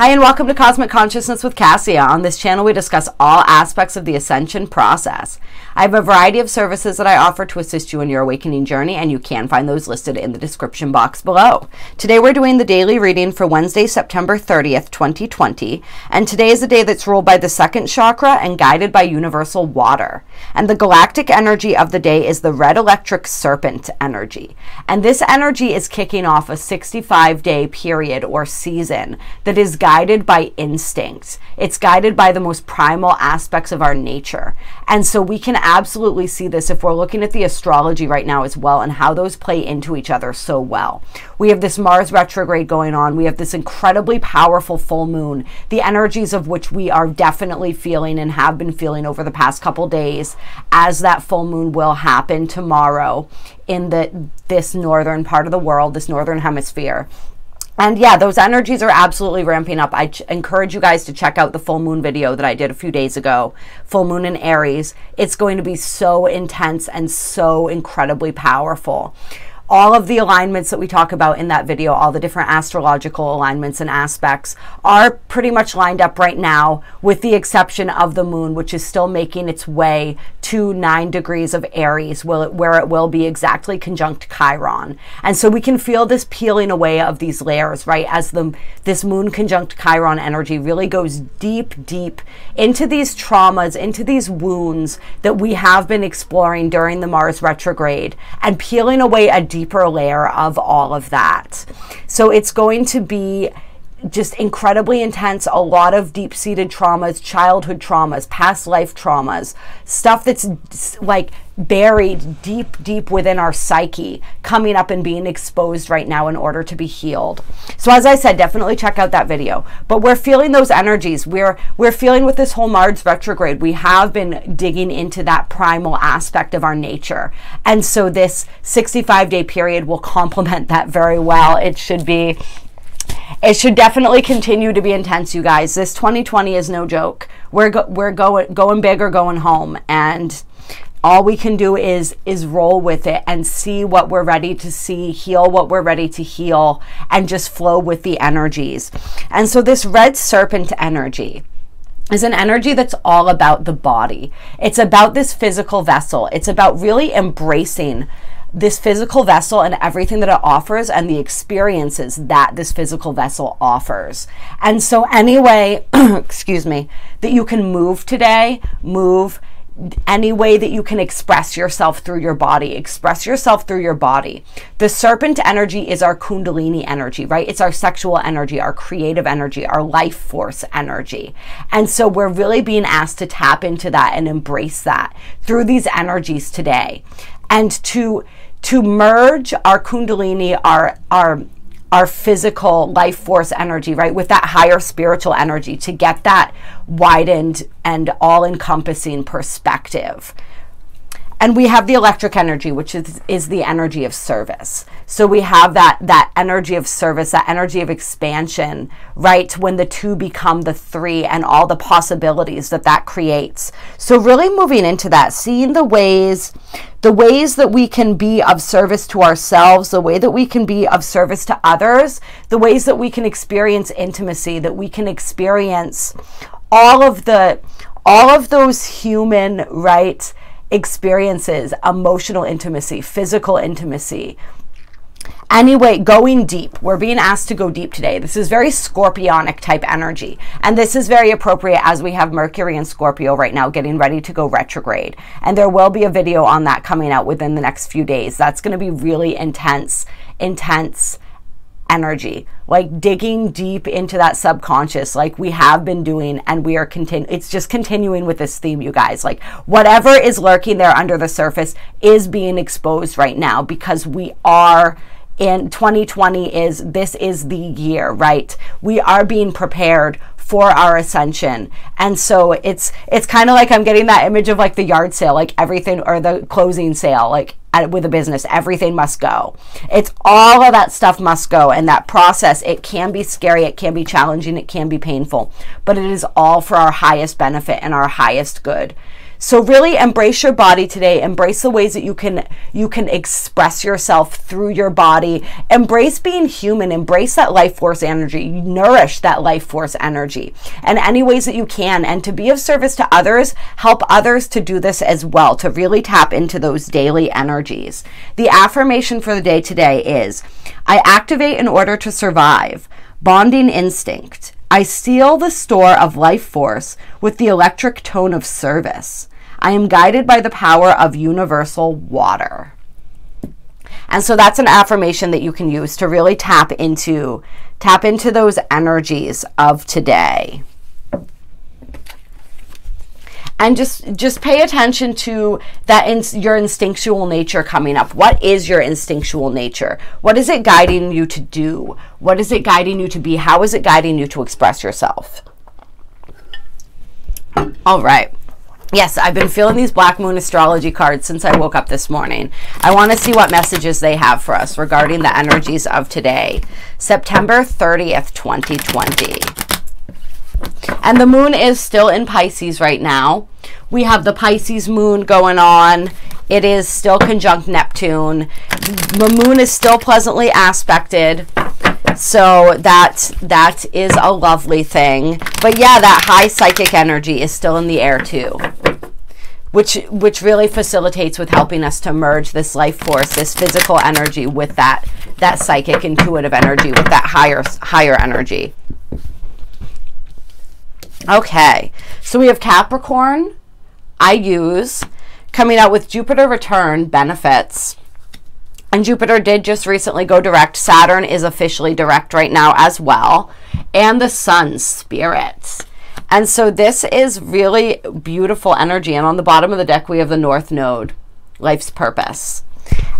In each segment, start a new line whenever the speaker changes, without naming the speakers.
Hi and welcome to Cosmic Consciousness with Cassia. On this channel we discuss all aspects of the ascension process. I have a variety of services that I offer to assist you in your awakening journey, and you can find those listed in the description box below. Today we're doing the daily reading for Wednesday, September 30th, 2020, and today is a day that's ruled by the second chakra and guided by universal water. And the galactic energy of the day is the red electric serpent energy. And this energy is kicking off a 65-day period or season that is guided by instincts. It's guided by the most primal aspects of our nature. And so we can absolutely see this if we're looking at the astrology right now as well and how those play into each other so well. We have this Mars retrograde going on. We have this incredibly powerful full moon, the energies of which we are definitely feeling and have been feeling over the past couple days, as that full moon will happen tomorrow in this northern part of the world, this northern hemisphere. And yeah, those energies are absolutely ramping up. I encourage you guys to check out the full moon video that I did a few days ago, full moon in Aries. It's going to be so intense and so incredibly powerful. All of the alignments that we talk about in that video, all the different astrological alignments and aspects are pretty much lined up right now, with the exception of the moon, which is still making its way to 9 degrees of Aries, where it will be exactly conjunct Chiron. And so we can feel this peeling away of these layers, right? As this moon conjunct Chiron energy really goes deep, deep into these traumas, into these wounds that we have been exploring during the Mars retrograde, and peeling away a deeper layer of all of that. So it's going to be just incredibly intense, a lot of deep-seated traumas, childhood traumas, past life traumas, stuff that's like buried deep, deep within our psyche, coming up and being exposed right now in order to be healed. So as I said, definitely check out that video. But we're feeling those energies. We're feeling with this whole Mars retrograde, we have been digging into that primal aspect of our nature. And so this 65-day period will complement that very well. It should definitely continue to be intense, you guys. This 2020 is no joke. We're going big or going home, and all we can do is roll with it and see what we're ready to see, heal what we're ready to heal, and just flow with the energies. And so this red serpent energy is an energy that's all about the body. It's about this physical vessel. It's about really embracing this physical vessel and everything that it offers and the experiences that this physical vessel offers. And so any way, excuse me, that you can move today, move any way that you can express yourself through your body, express yourself through your body. The serpent energy is our kundalini energy, right? It's our sexual energy, our creative energy, our life force energy. And so we're really being asked to tap into that and embrace that through these energies today. And to merge our kundalini, our physical life force energy, right, with that higher spiritual energy, to get that widened and all-encompassing perspective. And we have the electric energy, which is the energy of service. So we have that energy of service, that energy of expansion, right? When the two become the three and all the possibilities that creates. So really moving into that, seeing the ways that we can be of service to ourselves, the way that we can be of service to others, the ways that we can experience intimacy, that we can experience all of those human, right, experiences, emotional intimacy, physical intimacy. Anyway, going deep. We're being asked to go deep today. This is very scorpionic type energy. And this is very appropriate as we have Mercury in Scorpio right now getting ready to go retrograde. And there will be a video on that coming out within the next few days. That's going to be really intense energy, like digging deep into that subconscious, like we have been doing, and we are it's just continuing with this theme, you guys. Like whatever is lurking there under the surface is being exposed right now, because we are in 2020 this is the year, right? We are being prepared for our ascension. And so it's kind of like I'm getting that image of like the yard sale, like everything, or the closing sale, like with a business, everything must go. It's all of that stuff must go. And that process, it can be scary, it can be challenging, it can be painful, but it is all for our highest benefit and our highest good. So really embrace your body today. Embrace the ways that you can express yourself through your body. Embrace being human. Embrace that life force energy. Nourish that life force energy in any ways that you can. And to be of service to others, help others to do this as well, to really tap into those daily energies. The affirmation for the day today is, I activate in order to survive. Bonding instinct. I seal the store of life force with the electric tone of service. I am guided by the power of universal water. And so that's an affirmation that you can use to really tap into those energies of today. And just pay attention to that your instinctual nature coming up. What is your instinctual nature? What is it guiding you to do? What is it guiding you to be? How is it guiding you to express yourself? All right. Yes, I've been feeling these Black Moon astrology cards since I woke up this morning. I want to see what messages they have for us regarding the energies of today, September 30th, 2020. And the moon is still in Pisces right now. We have the Pisces moon going on. It is still conjunct Neptune. The moon is still pleasantly aspected. So that is a lovely thing. But yeah, that high psychic energy is still in the air too, which really facilitates with helping us to merge this life force, this physical energy with that psychic intuitive energy, with that higher energy. Okay, so we have Capricorn, I use, coming out with Jupiter return benefits. And Jupiter did just recently go direct. Saturn is officially direct right now as well. And the Sun, spirits. And so this is really beautiful energy. And on the bottom of the deck, we have the North Node, life's purpose.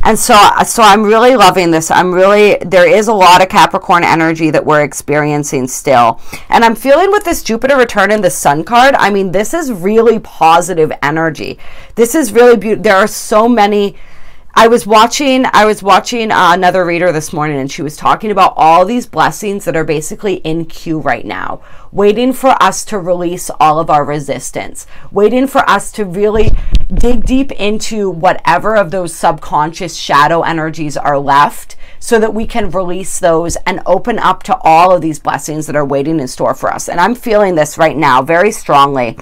And so I'm really loving this. There is a lot of Capricorn energy that we're experiencing still. And I'm feeling with this Jupiter return and the Sun card, I mean, this is really positive energy. This is really beautiful. There are so many. I was watching another reader this morning, and she was talking about all these blessings that are basically in queue right now, waiting for us to release all of our resistance, waiting for us to really dig deep into whatever of those subconscious shadow energies are left, so that we can release those and open up to all of these blessings that are waiting in store for us. And I'm feeling this right now very strongly.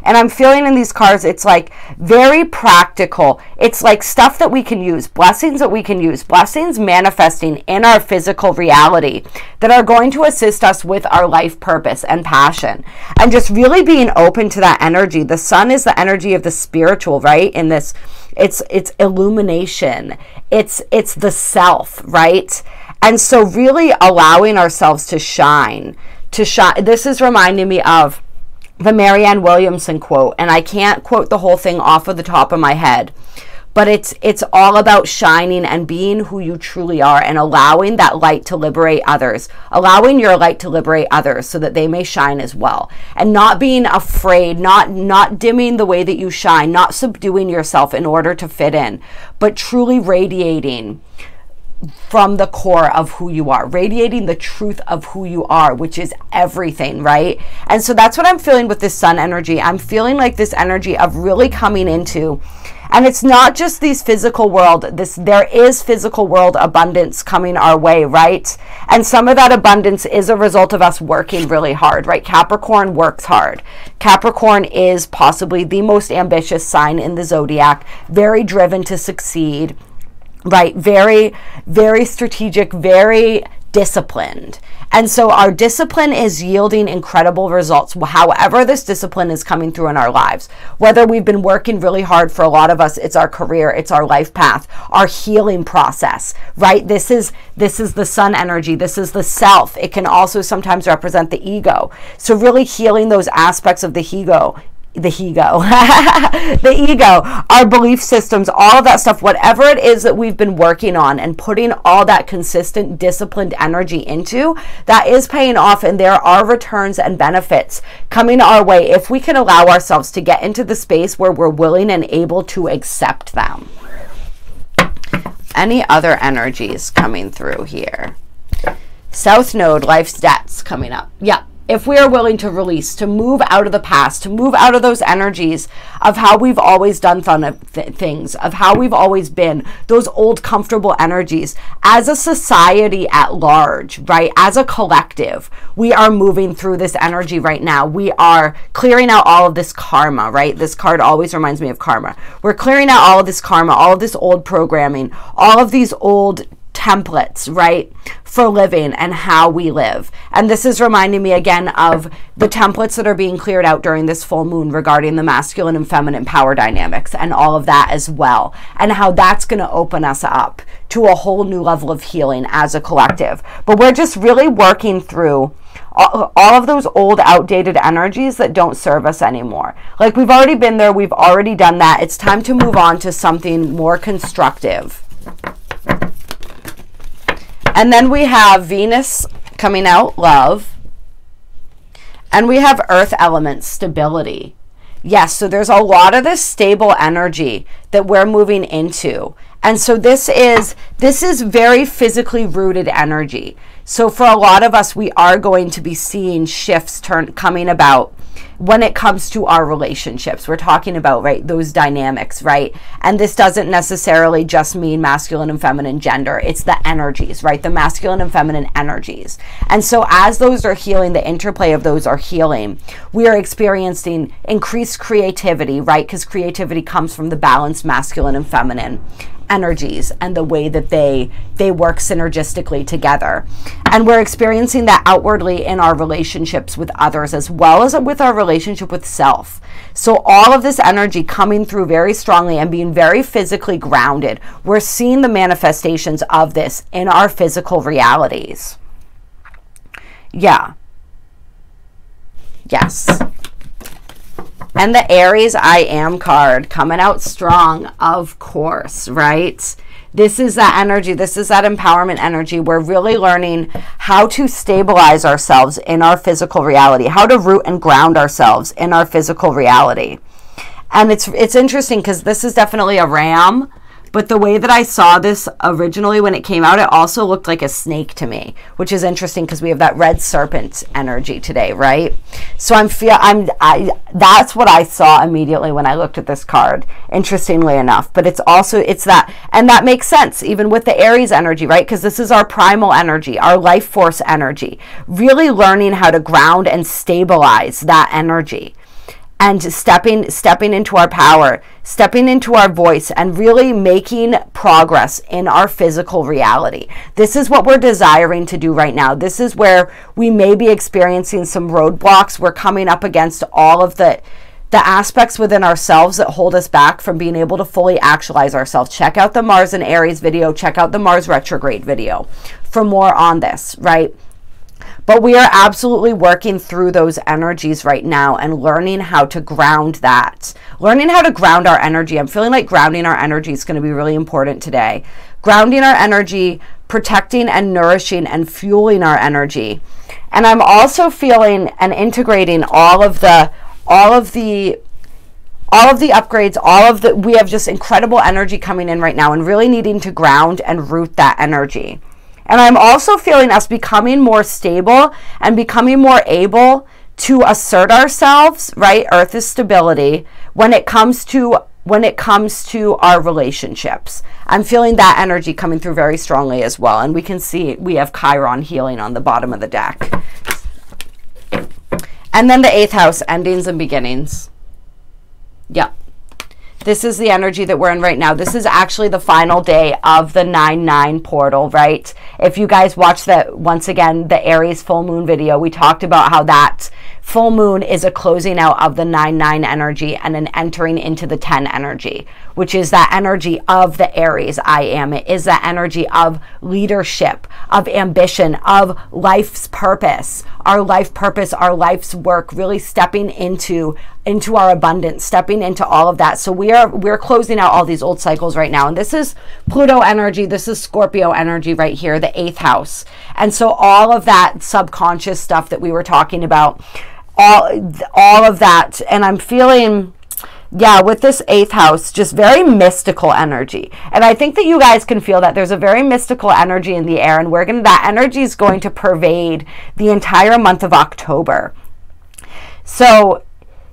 And I'm feeling in these cards, it's like very practical. It's like stuff that we can use, blessings that we can use, blessings manifesting in our physical reality that are going to assist us with our life purpose and passion. And just really being open to that energy. The Sun is the energy of the spiritual, right? In this, it's illumination. It's the self, right? And so really allowing ourselves to shine. This is reminding me of the Marianne Williamson quote, and I can't quote the whole thing off of the top of my head, but it's all about shining and being who you truly are and allowing that light to liberate others, allowing your light to liberate others so that they may shine as well, and not being afraid, not dimming the way that you shine, not subduing yourself in order to fit in, but truly radiating from the core of who you are, radiating the truth of who you are, which is everything, right? And so that's what I'm feeling with this Sun energy. I'm feeling like this energy of really coming into, and it's not just these physical world, there is physical world abundance coming our way, right? And some of that abundance is a result of us working really hard, right? Capricorn works hard. Capricorn is possibly the most ambitious sign in the zodiac, very driven to succeed, right? Very, very strategic, very disciplined. And so our discipline is yielding incredible results, however this discipline is coming through in our lives. Whether we've been working really hard, for a lot of us, it's our career, it's our life path, our healing process, right? This is the Sun energy. This is the self. It can also sometimes represent the ego. So really healing those aspects of the ego, our belief systems, all of that stuff, whatever it is that we've been working on and putting all that consistent, disciplined energy into, that is paying off, and there are returns and benefits coming our way if we can allow ourselves to get into the space where we're willing and able to accept them. Any other energies coming through here? South Node, life's debts coming up. Yeah. if we are willing to release, to move out of the past, to move out of those energies of how we've always done things, of how we've always been, those old comfortable energies, as a society at large, right? As a collective, we are moving through this energy right now. We are clearing out all of this karma, right? This card always reminds me of karma. We're clearing out all of this karma, all of this old programming, all of these old templates, right, for living and how we live. And this is reminding me again of the templates that are being cleared out during this full moon regarding the masculine and feminine power dynamics and all of that as well, and how that's going to open us up to a whole new level of healing as a collective. But we're just really working through all of those old outdated energies that don't serve us anymore. Like, we've already been there, we've already done that. It's time to move on to something more constructive. And then we have Venus coming out, love. And we have earth element, stability. Yes, so there's a lot of this stable energy that we're moving into. And so this is very physically rooted energy. So for a lot of us, we are going to be seeing shifts coming about when it comes to our relationships. We're talking about, right, those dynamics, right? And this doesn't necessarily just mean masculine and feminine gender. It's the energies, right? The masculine and feminine energies. And so as those are healing, the interplay of those are healing, we are experiencing increased creativity, right? Because creativity comes from the balanced masculine and feminine energies and the way that they work synergistically together. And we're experiencing that outwardly in our relationships with others, as well as with our relationship with self. So all of this energy coming through very strongly and being very physically grounded. We're seeing the manifestations of this in our physical realities. Yeah. Yes. And the Aries I Am card coming out strong, of course, right? This is that energy. This is that empowerment energy. We're really learning how to stabilize ourselves in our physical reality, how to root and ground ourselves in our physical reality. And it's interesting because this is definitely a ram, but the way that I saw this originally when it came out, it also looked like a snake to me, which is interesting because we have that red serpent energy today, right? So that's what I saw immediately when I looked at this card, interestingly enough. But it's that, and that makes sense even with the Aries energy, right? Because this is our primal energy, our life force energy, really learning how to ground and stabilize that energy. And stepping into our power, stepping into our voice, and really making progress in our physical reality. This is what we're desiring to do right now. This is where we may be experiencing some roadblocks. We're coming up against all of the aspects within ourselves that hold us back from being able to fully actualize ourselves. Check out the Mars and Aries video. Check out the Mars retrograde video for more on this, right? But we are absolutely working through those energies right now and learning how to ground that. Learning how to ground our energy. I'm feeling like grounding our energy is going to be really important today. Grounding our energy, protecting and nourishing and fueling our energy. And I'm also feeling and integrating all of the upgrades, we have just incredible energy coming in right now and really needing to ground and root that energy. And I'm also feeling us becoming more stable and becoming more able to assert ourselves, right? Earth is stability when it comes to our relationships. I'm feeling that energy coming through very strongly as well. And we can see we have Chiron healing on the bottom of the deck. And then the 8th house, endings and beginnings. Yep. This is the energy that we're in right now. This is actually the final day of the 9/9 portal, right? If you guys watch once again, the Aries full moon video, we talked about how that full moon is a closing out of the 9/9 energy and an entering into the 10 energy, which is that energy of the Aries I Am. It is that energy of leadership, of ambition, of life's purpose, our life's work, really stepping into our abundance, stepping into all of that. So we're closing out all these old cycles right now. And this is Pluto energy. This is Scorpio energy right here, the 8th house. And so all of that subconscious stuff that we were talking about, all of that, and I'm feeling Yeah, with this 8th house, just very mystical energy. And I think that you guys can feel that there's a very mystical energy in the air, and that energy is going to pervade the entire month of October. So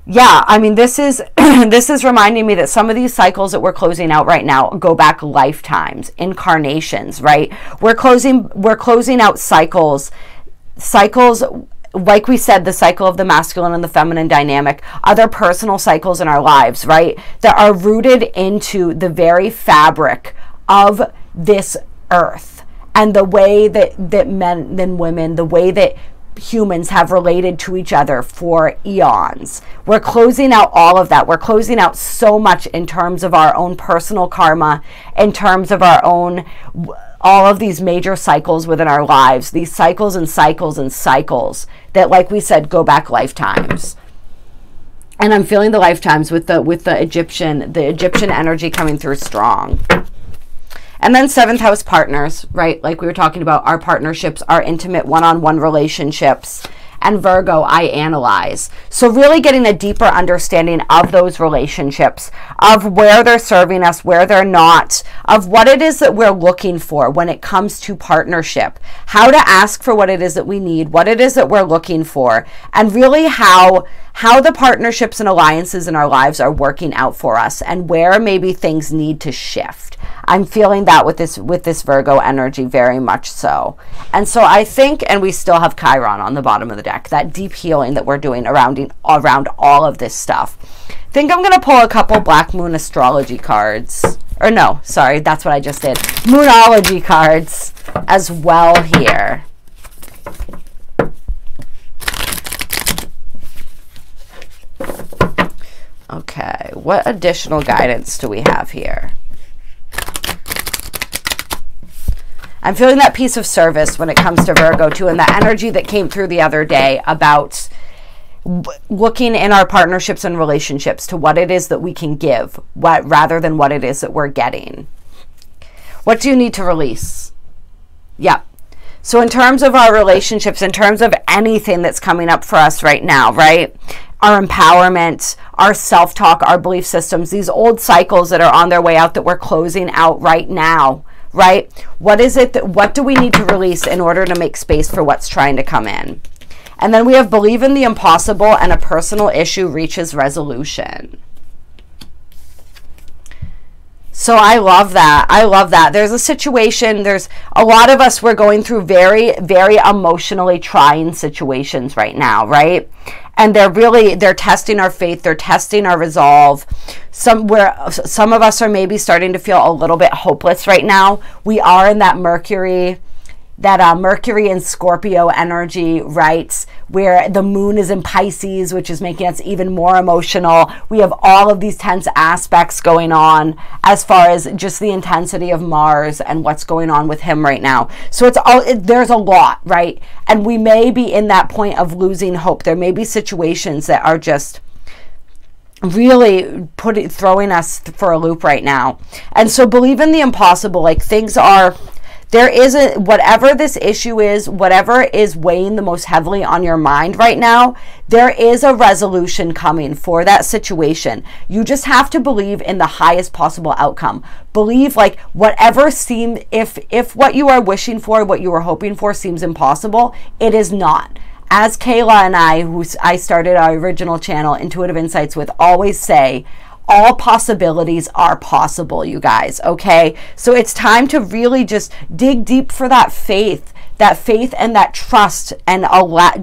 yeah, I mean, this is this is reminding me that some of these cycles that we're closing out right now go back lifetimes, incarnations, right? We're closing out cycles, like we said, the cycle of the masculine and the feminine dynamic, other personal cycles in our lives, right? That are rooted into the very fabric of this earth, and the way that men and women, the way that humans have related to each other for eons. We're closing out all of that. We're closing out so much in terms of our own personal karma, in terms of our own, all of these major cycles within our lives, these cycles and cycles and cycles that, like we said, go back lifetimes. And I'm feeling the lifetimes with the Egyptian energy coming through strong. And then 7th house partners, right? Like we were talking about, our partnerships, our intimate one-on-one relationships. And Virgo, I analyze. So really getting a deeper understanding of those relationships, of where they're serving us, where they're not, of what it is that we're looking for when it comes to partnership, how to ask for what it is that we need, what it is that we're looking for, and really how the partnerships and alliances in our lives are working out for us, and where maybe things need to shift. I'm feeling that with this Virgo energy, very much so. And so I think, and we still have Chiron on the bottom of the deck, that deep healing that we're doing around all of this stuff. I think I'm going to pull a couple Black Moon astrology cards. Or no, sorry, that's what I just did. Moonology cards as well here. Okay, what additional guidance do we have here? I'm feeling that piece of service when it comes to Virgo too, and the energy that came through the other day about looking in our partnerships and relationships to what it is that we can give, rather than what it is that we're getting. What do you need to release? Yeah. So in terms of our relationships, in terms of anything that's coming up for us right now, right? Our empowerment, our self-talk, our belief systems, these old cycles that are on their way out that we're closing out right now, right? What do we need to release in order to make space for what's trying to come in? And then we have believe in the impossible, and a personal issue reaches resolution. So I love that. I love that. There's a situation, there's a lot of us, we're going through very, very emotionally trying situations right now, right? And they're testing our faith, they're testing our resolve. Some of us are maybe starting to feel a little bit hopeless right now. We are in that Mercury and Scorpio energy, right? Where the moon is in Pisces, which is making us even more emotional. We have all of these tense aspects going on as far as just the intensity of Mars and what's going on with him right now. So there's a lot, right? And we may be in that point of losing hope. There may be situations that are just really throwing us for a loop right now. And so believe in the impossible. Like, things are... There is whatever this issue is, whatever is weighing the most heavily on your mind right now, there is a resolution coming for that situation. You just have to believe in the highest possible outcome. Believe, like, whatever seems, if what you are wishing for, what you are hoping for seems impossible, it is not. As Kayla and I started our original channel, Intuitive Insights, with, always say, all possibilities are possible, you guys, okay? So it's time to really just dig deep for that faith and that trust, and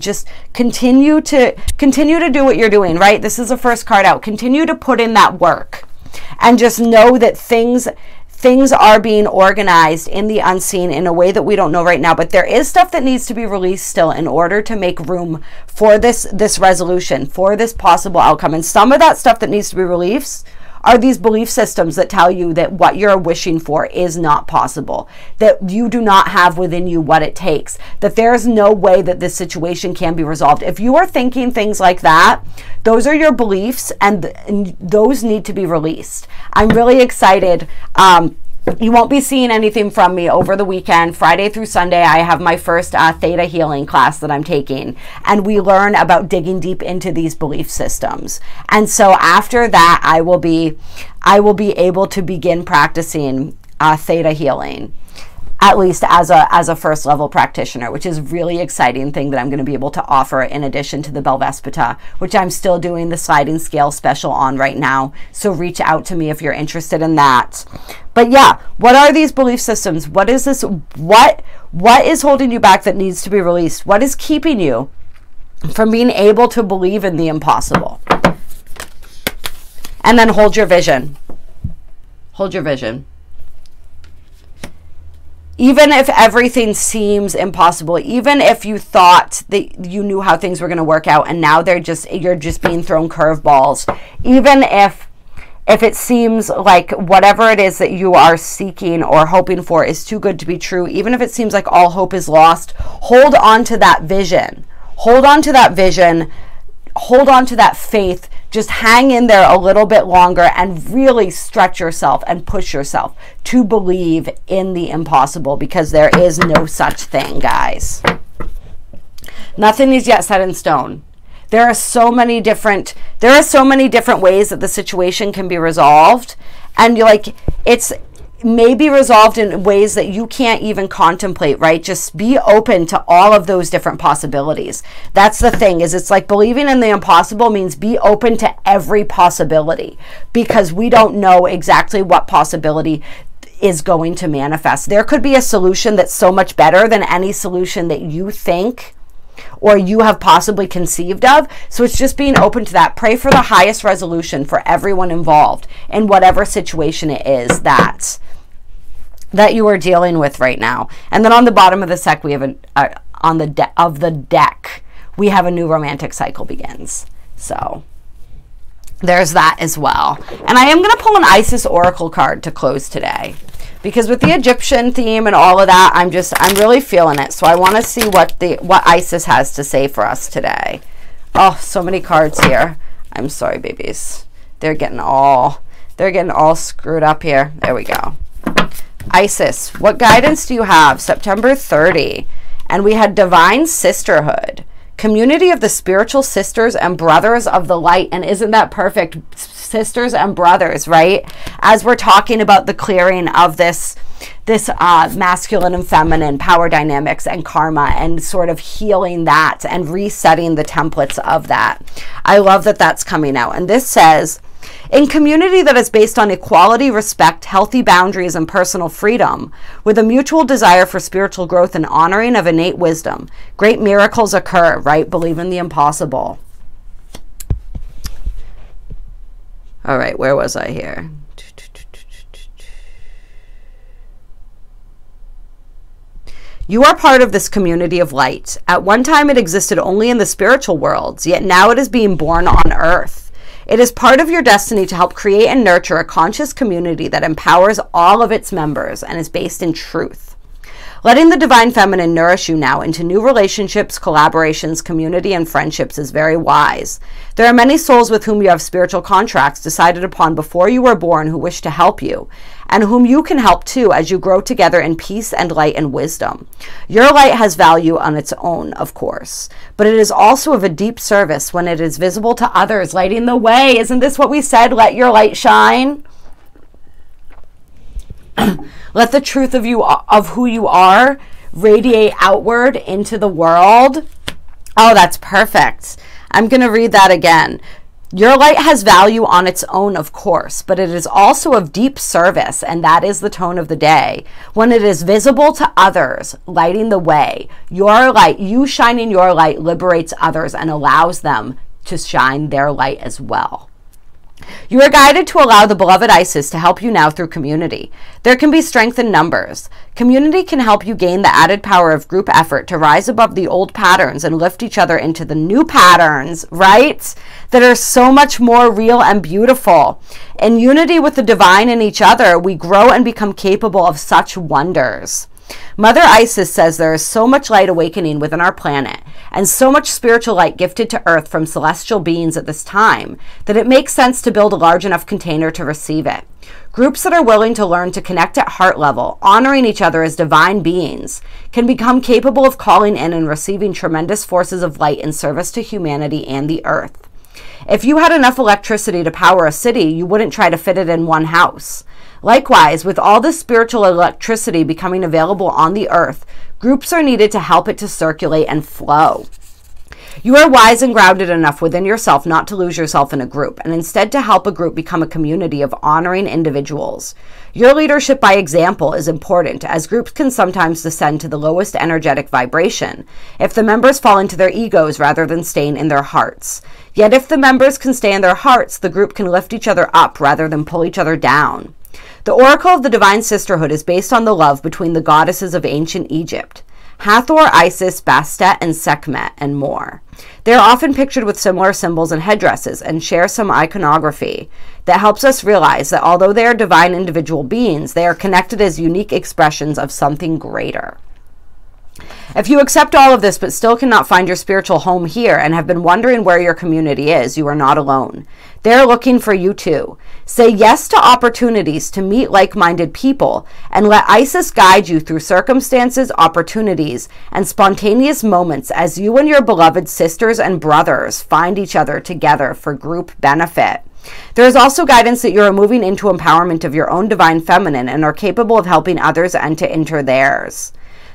just continue to do what you're doing, right? This is the first card out. Continue to put in that work, and just know that things are being organized in the unseen in a way that we don't know right now. But there is stuff that needs to be released still in order to make room for this resolution, for this possible outcome. And some of that stuff that needs to be released are these belief systems that tell you that what you're wishing for is not possible, that you do not have within you what it takes, that there's no way that this situation can be resolved. If you are thinking things like that, those are your beliefs, and those need to be released. I'm really excited You won't be seeing anything from me over the weekend. Friday through Sunday, I have my first theta healing class that I'm taking, and we learn about digging deep into these belief systems. And so after that, I will be able to begin practicing theta healing, at least as a first level practitioner, which is a really exciting thing that I'm going to be able to offer in addition to the Belvaspata, which I'm still doing the sliding scale special on right now. So reach out to me if you're interested in that. But yeah, what are these belief systems? What is this? What is holding you back that needs to be released? What is keeping you from being able to believe in the impossible? And then hold your vision. Hold your vision. Even if everything seems impossible, even if you thought that you knew how things were going to work out and now you're just being thrown curveballs, even if it seems like whatever it is that you are seeking or hoping for is too good to be true, even if it seems like all hope is lost, hold on to that vision. Hold on to that vision. Hold on to that faith. Just hang in there a little bit longer and really stretch yourself and push yourself to believe in the impossible, because there is no such thing, guys. Nothing is yet set in stone. There are so many different ways that the situation can be resolved, and it's may be resolved in ways that you can't even contemplate, right? Just be open to all of those different possibilities. That's the thing, is it's like believing in the impossible means be open to every possibility, because we don't know exactly what possibility is going to manifest. There could be a solution that's so much better than any solution that you think or you have possibly conceived of. So it's just being open to that. Pray for the highest resolution for everyone involved in whatever situation it is that you are dealing with right now. And then on the bottom of the deck, we have we have a new romantic cycle begins. So there's that as well. And I am going to pull an Isis Oracle card to close today, because with the Egyptian theme and all of that, I'm really feeling it. So I want to see what Isis has to say for us today. Oh, so many cards here. I'm sorry, babies. They're getting all screwed up here. There we go. Isis, what guidance do you have? September 30. And we had divine sisterhood, community of the spiritual sisters and brothers of the light. And isn't that perfect? Sisters and brothers, right? As we're talking about the clearing of this masculine and feminine power dynamics and karma, and sort of healing that and resetting the templates of that. I love that that's coming out. And this says, in community that is based on equality, respect, healthy boundaries, and personal freedom, with a mutual desire for spiritual growth and honoring of innate wisdom, great miracles occur, right? Believe in the impossible. All right, where was I here? You are part of this community of light. At one time it existed only in the spiritual worlds, yet now it is being born on earth. It is part of your destiny to help create and nurture a conscious community that empowers all of its members and is based in truth. Letting the divine feminine nourish you now into new relationships, collaborations, community, and friendships is very wise. There are many souls with whom you have spiritual contracts decided upon before you were born who wish to help you, and whom you can help too as you grow together in peace and light and wisdom. Your light has value on its own, of course, but it is also of a deep service when it is visible to others, lighting the way. Isn't this what we said? Let your light shine. Let the truth of who you are radiate outward into the world. Oh, that's perfect. I'm going to read that again. Your light has value on its own, of course, but it is also of deep service, and that is the tone of the day. When it is visible to others, lighting the way, your light, you shining your light, liberates others and allows them to shine their light as well. You are guided to allow the beloved Isis to help you now through community. There can be strength in numbers. Community can help you gain the added power of group effort to rise above the old patterns and lift each other into the new patterns, right? That are so much more real and beautiful. In unity with the divine in each other, we grow and become capable of such wonders. Mother Isis says there is so much light awakening within our planet, and so much spiritual light gifted to Earth from celestial beings at this time that it makes sense to build a large enough container to receive it. Groups that are willing to learn to connect at heart level, honoring each other as divine beings, can become capable of calling in and receiving tremendous forces of light in service to humanity and the Earth. If you had enough electricity to power a city, you wouldn't try to fit it in one house. Likewise, with all this spiritual electricity becoming available on the Earth, groups are needed to help it to circulate and flow. You are wise and grounded enough within yourself not to lose yourself in a group, and instead to help a group become a community of honoring individuals. Your leadership by example is important, as groups can sometimes descend to the lowest energetic vibration if the members fall into their egos rather than staying in their hearts. Yet if the members can stay in their hearts, the group can lift each other up rather than pull each other down. The Oracle of the Divine Sisterhood is based on the love between the goddesses of ancient Egypt, Hathor, Isis, Bastet, and Sekhmet, and more. They are often pictured with similar symbols and headdresses and share some iconography that helps us realize that although they are divine individual beings, they are connected as unique expressions of something greater. If you accept all of this but still cannot find your spiritual home here and have been wondering where your community is, you are not alone. They're looking for you too. Say yes to opportunities to meet like-minded people and let Isis guide you through circumstances, opportunities, and spontaneous moments as you and your beloved sisters and brothers find each other together for group benefit. There is also guidance that you are moving into empowerment of your own divine feminine and are capable of helping others and to enter theirs.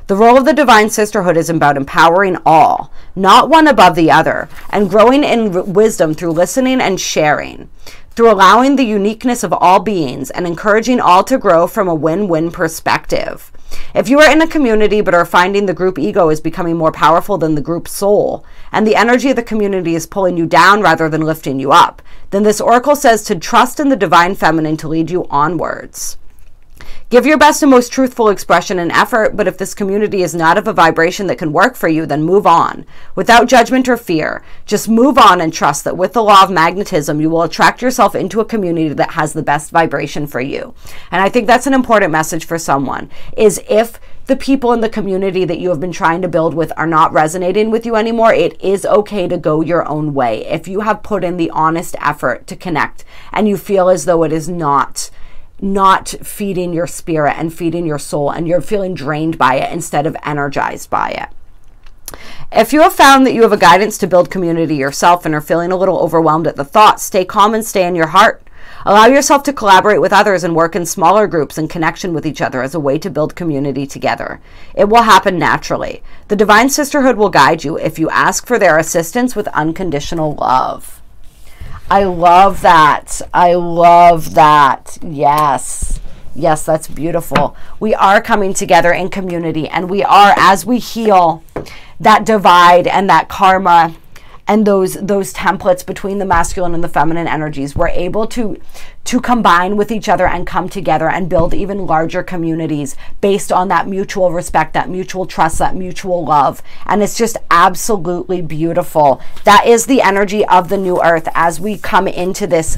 The role of the Divine Sisterhood is about empowering all, not one above the other, and growing in wisdom through listening and sharing, through allowing the uniqueness of all beings and encouraging all to grow from a win-win perspective. If you are in a community but are finding the group ego is becoming more powerful than the group soul, and the energy of the community is pulling you down rather than lifting you up, then this oracle says to trust in the Divine Feminine to lead you onwards. Give your best and most truthful expression and effort, but if this community is not of a vibration that can work for you, then move on. Without judgment or fear, just move on and trust that with the law of magnetism, you will attract yourself into a community that has the best vibration for you. And I think that's an important message for someone, is if the people in the community that you have been trying to build with are not resonating with you anymore, it is okay to go your own way. If you have put in the honest effort to connect and you feel as though it is not feeding your spirit and feeding your soul, and you're feeling drained by it instead of energized by it. If you have found that you have a guidance to build community yourself and are feeling a little overwhelmed at the thought, stay calm and stay in your heart. Allow yourself to collaborate with others and work in smaller groups in connection with each other as a way to build community together. It will happen naturally. The Divine Sisterhood will guide you if you ask for their assistance with unconditional love. I love that. I love that. Yes. Yes, that's beautiful. We are coming together in community, and we are, as we heal that divide and that karma and those templates between the masculine and the feminine energies, we're able to combine with each other and come together and build even larger communities based on that mutual respect, that mutual trust, that mutual love. And it's just absolutely beautiful. That is the energy of the new earth as we come into this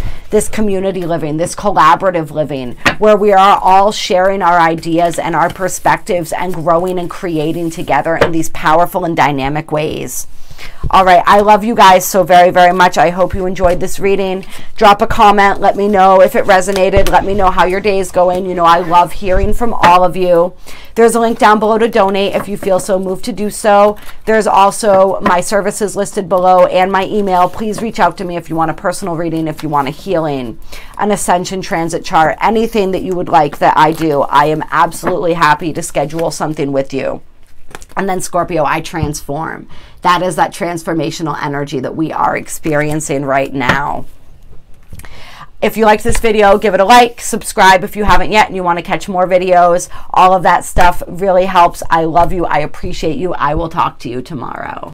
community living, this collaborative living, where we are all sharing our ideas and our perspectives and growing and creating together in these powerful and dynamic ways. All right, I love you guys so very, very much. I hope you enjoyed this reading. Drop a comment. Let me know if it resonated. Let me know how your day is going. You know, I love hearing from all of you. There's a link down below to donate if you feel so moved to do so. There's also my services listed below and my email. Please reach out to me if you want a personal reading, if you want a healing, an ascension transit chart, anything that you would like that I do. I am absolutely happy to schedule something with you. And then Scorpio, I transform. That is that transformational energy that we are experiencing right now. If you liked this video, give it a like, subscribe if you haven't yet and you want to catch more videos. All of that stuff really helps. I love you. I appreciate you. I will talk to you tomorrow.